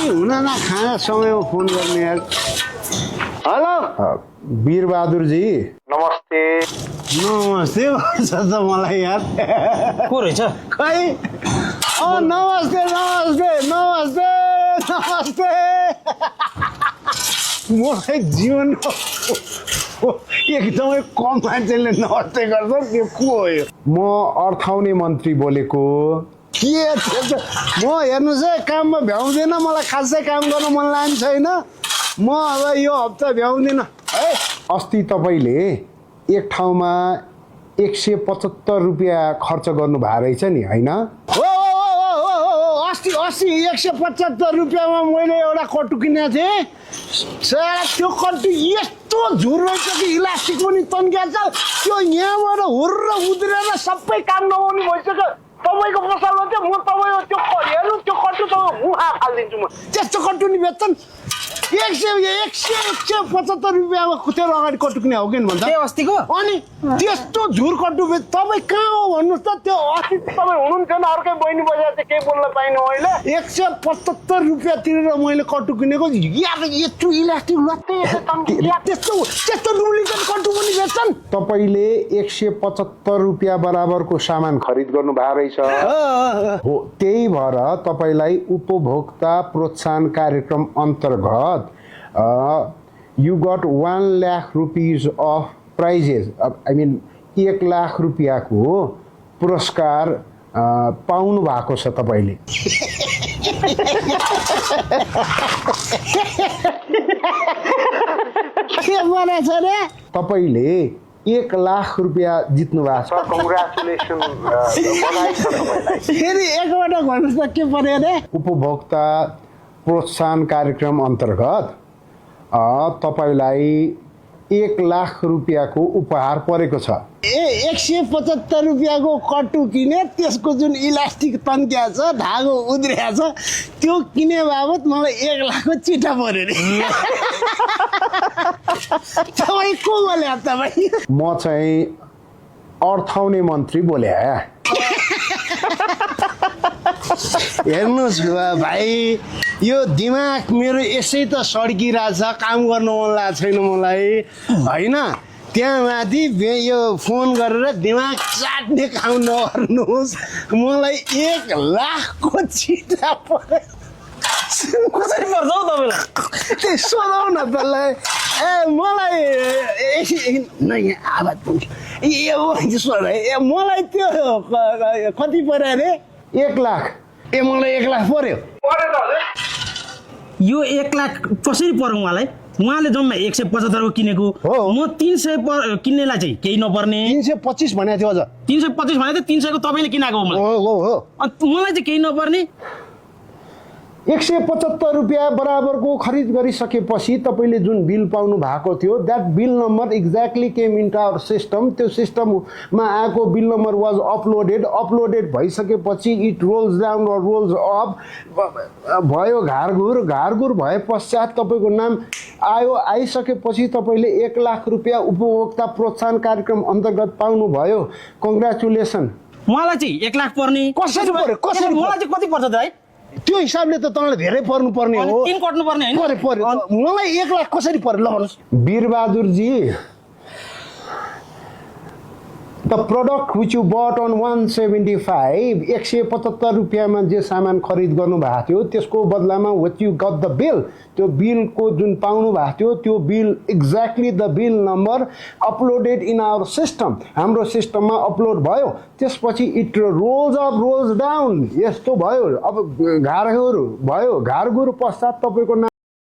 हुन न खाना समयमा फोन गर्ने यार। हेलो वीरबहादुर जी नमस्ते। नमस्ते भन्छ त मलाई यार। को रहेछ? खै नमस्ते नमस्ते नमस्ते नमस्ते। मलाई जीवनमा एकदमै कम मान्छेले नमस्ते गर्छ, त्यो को हो यो? म अर्थाउने मन्त्री बोलेको। के म हेर्नुहोस् है, काममा भ्याउँदैन, मलाई खासै काम गर्न मन लागेको छैन। म अब यो हप्ता भ्याउँदिनँ है। अस्ति तपाईँले एक ठाउँमा 175 रुपियाँ खर्च गर्नुभएको रहेछ नि, होइन? अस्ति 175 रुपियाँमा मैले एउटा कट्टु किनेको थिएँ। त्यो कट्टु यस्तो झुर रहेछ कि इलास्टिक पनि तन्किहाल्छ। त्यो यहाँबाट हुर्र उद्रेर सबै काम नगर्ने भइसक्यो। तपाईँको पसलमा चाहिँ म तपाईँको त्यो हेर्नु, त्यो कट्टु तपाईँ मुखा फालिदिन्छु। म त्यस्तो कट्टु नि बेच्छन्। 175 रुपियाँमा कुतेर अगाडि कट्टु किने हो कि भन्छ अस्तिको? अनि त्यस्तो झुर कट्टु तपाईँ कहाँ हो भन्नुहोस् त। त्यो अस्ति तपाईँ हुनुहुन्थेन, अर्कै बहिनी बजार चाहिँ केही बोल्न पाइनँ मैले। 175 रुपियाँ तिरेर मैले कट्टु किनेको यार। यत्रो इलास्टिक लत्ते त्यस्तो डुप्लिकेट कट्टु पनि बेच्छन्। तपाईँले 175 रुपियाँ बराबरको सामान खरिद गर्नु भएको रहेछ हो। त्यही भएर तपाईँलाई उपभोक्ता प्रोत्साहन कार्यक्रम अन्तर्गत you got 1 lakh rupees of prizes. I mean 1 lakh रुपियाँको पुरस्कार पाउनु भएको छ तपाईँले। के भनेछ रे? तपाईँले 1 लाख रुपियाँ जित्नु भएको छ। कङ्ग्रेचुलेसन, बधाई छ तपाईँलाई। फेरि एकबाट भन्नुहोस् त के पर्यो रे? उपभोक्ता प्रोत्साहन कार्यक्रम अन्तर्गत तपाईलाई 1 लाख रुपियाँको उपहार परेको छ। 175 रुपियाँको कट्टु किने, त्यसको जुन इलास्टिक तन्किया छ, धागो उद्रिया छ, त्यो किने बाबत मलाई 1 लाखको चिठा पर्यो रे। तपाईँ को बोले? तपाईँ? म चाहिँ अर्थाउने मन्त्री बोले। हेर्नुहोस् भाइ, यो दिमाग मेरो यसै त सड्किरहेछ, काम गर्न मन लागेको छैन मलाई, होइन? त्यहाँ माथि यो फोन गरेर दिमाग चाट्ने काम नगर्नुहोस्। मलाई 1 लाखको चिठा पर्यो। कसरी पर्छ हौ तपाईँलाई? त्यही सोधौ न त्यसलाई। मलाई मलाई त्यो कति पर्यो अरे? 1 लाख। मलाई 1 लाख पर्यो। यो 1 लाख कसरी पर्यो उहाँलाई? उहाँले जम्मा 175 को किनेको हो। म 300 किन्नेलाई चाहिँ केही नपर्ने। 325 भनेको थियो। अझ 325 भनेको थियो। 300 को तपाईँले किनेको हो। मलाई चाहिँ केही नपर्ने। 175 रुपियाँ बराबरको खरिद गरिसकेपछि तपाईँले जुन बिल पाउनु भएको थियो, that bill number exactly came into our system. त्यो सिस्टममा आएको बिल नम्बर वाज अपलोडेड भइसकेपछि इट रोल्स डाउन र रोल्स अप भयो। घारघुर भए पश्चात तपाईँको नाम आइसकेपछि तपाईँले 1 लाख रुपियाँ उपभोक्ता प्रोत्साहन कार्यक्रम अन्तर्गत पाउनुभयो। कङ्ग्रेचुलेसन। उहाँलाई चाहिँ 1 लाख पर्ने। कसरी पर्यो? कसरी? मलाई चाहिँ कति पर्छ त है? त्यो हिसाबले त तपाईँलाई धेरै पर्नुपर्ने हो। 3 कट्नु पर्ने हैन? पर्यो। मलाई 1 लाख कसरी पर्यो? ल भन्नुहोस्। Virbahadur ji, the product which you bought on 175, 175 रुपियाँमा जे सामान खरिद गर्नु भएको थियो, त्यसको बदलामा with you got the bill, त्यो बिलको जुन पाउनु भएको थियो, त्यो bill exactly the bill number uploaded in our system. हाम्रो सिस्टममा अपलोड भयो। त्यसपछि it rolls up rolls down, यस्तो भयो। अब घारघुर भयो। घारघुर पश्चात तपाईँको नाम